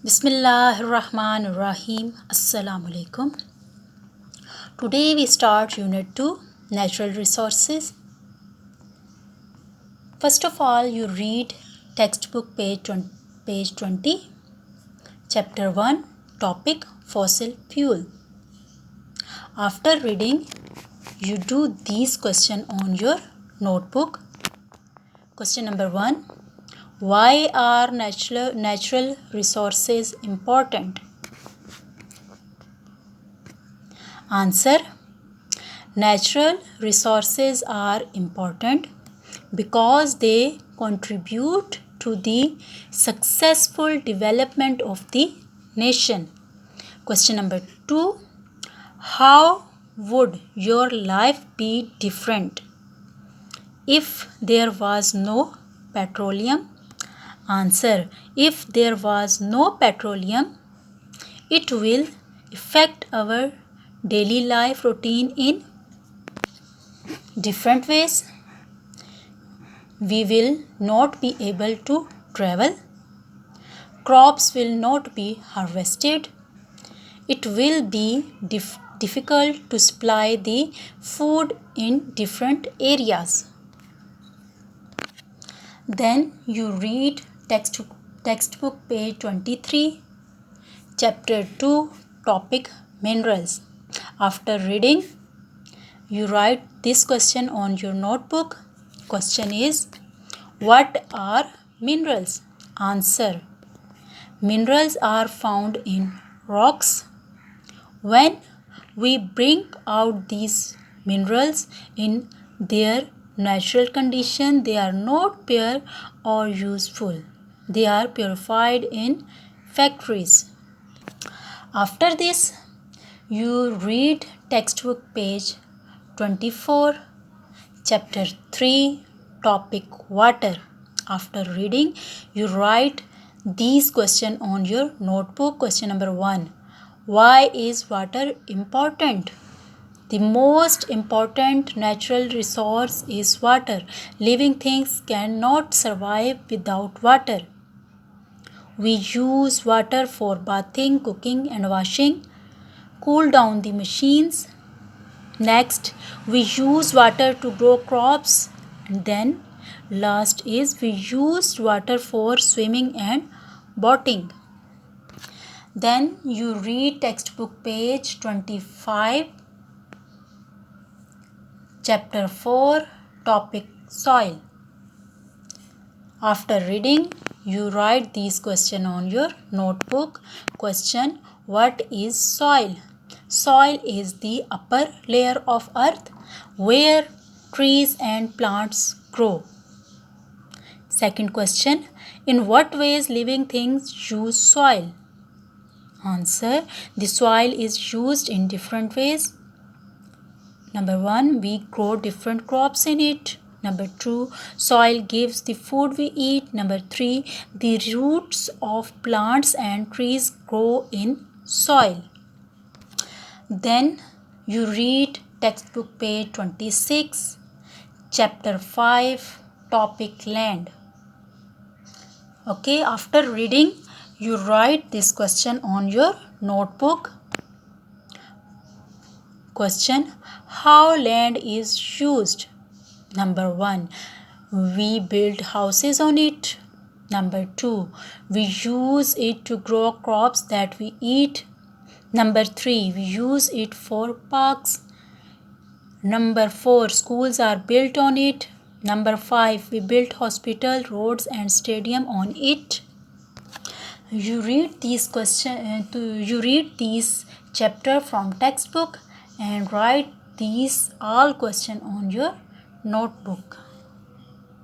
Bismillahirrahmanirrahim. Assalamu alaikum. Today we start Unit 2 Natural Resources. First of all, you read textbook page 20, Chapter 1, Topic Fossil Fuel. After reading, you do these questions on your notebook. Question number 1. Why are natural resources important? Answer. Natural resources are important because they contribute to the successful development of the nation. Question number 2. How would your life be different if there was no petroleum? Answer. If there was no petroleum, it will affect our daily life routine in different ways. We will not be able to travel. Crops will not be harvested. It will be difficult to supply the food in different areas. Then you read textbook page 23, Chapter 2, Topic Minerals. After reading, you write this question on your notebook. Question is, what are minerals? Answer. Minerals are found in rocks. When we bring out these minerals in their natural condition, they are not pure or useful. They are purified in factories. After this, you read textbook page 24, Chapter 3, Topic Water. After reading, you write these questions on your notebook. Question number 1. Why is water important? The most important natural resource is water. Living things cannot survive without water. We use water for bathing, cooking, and washing. Cool down the machines. Next, we use water to grow crops. And then, last is we use water for swimming and boating. Then you read textbook page 25, Chapter 4, Topic Soil. After reading, you write these questions on your notebook. Question: what is soil? Soil is the upper layer of earth where trees and plants grow. Second question: in what ways living things use soil? Answer: the soil is used in different ways. Number 1, we grow different crops in it. Number 2, soil gives the food we eat. Number 3, the roots of plants and trees grow in soil. Then you read textbook page 26, Chapter 5, Topic Land. Okay, after reading, you write this question on your notebook. Question: how land is used? Number 1, we build houses on it. Number 2, we use it to grow crops that we eat. Number 3, we use it for parks. Number 4, schools are built on it. Number 5, we built hospital, roads and stadium on it. You read these chapter from textbook and write these all questions on your notebook.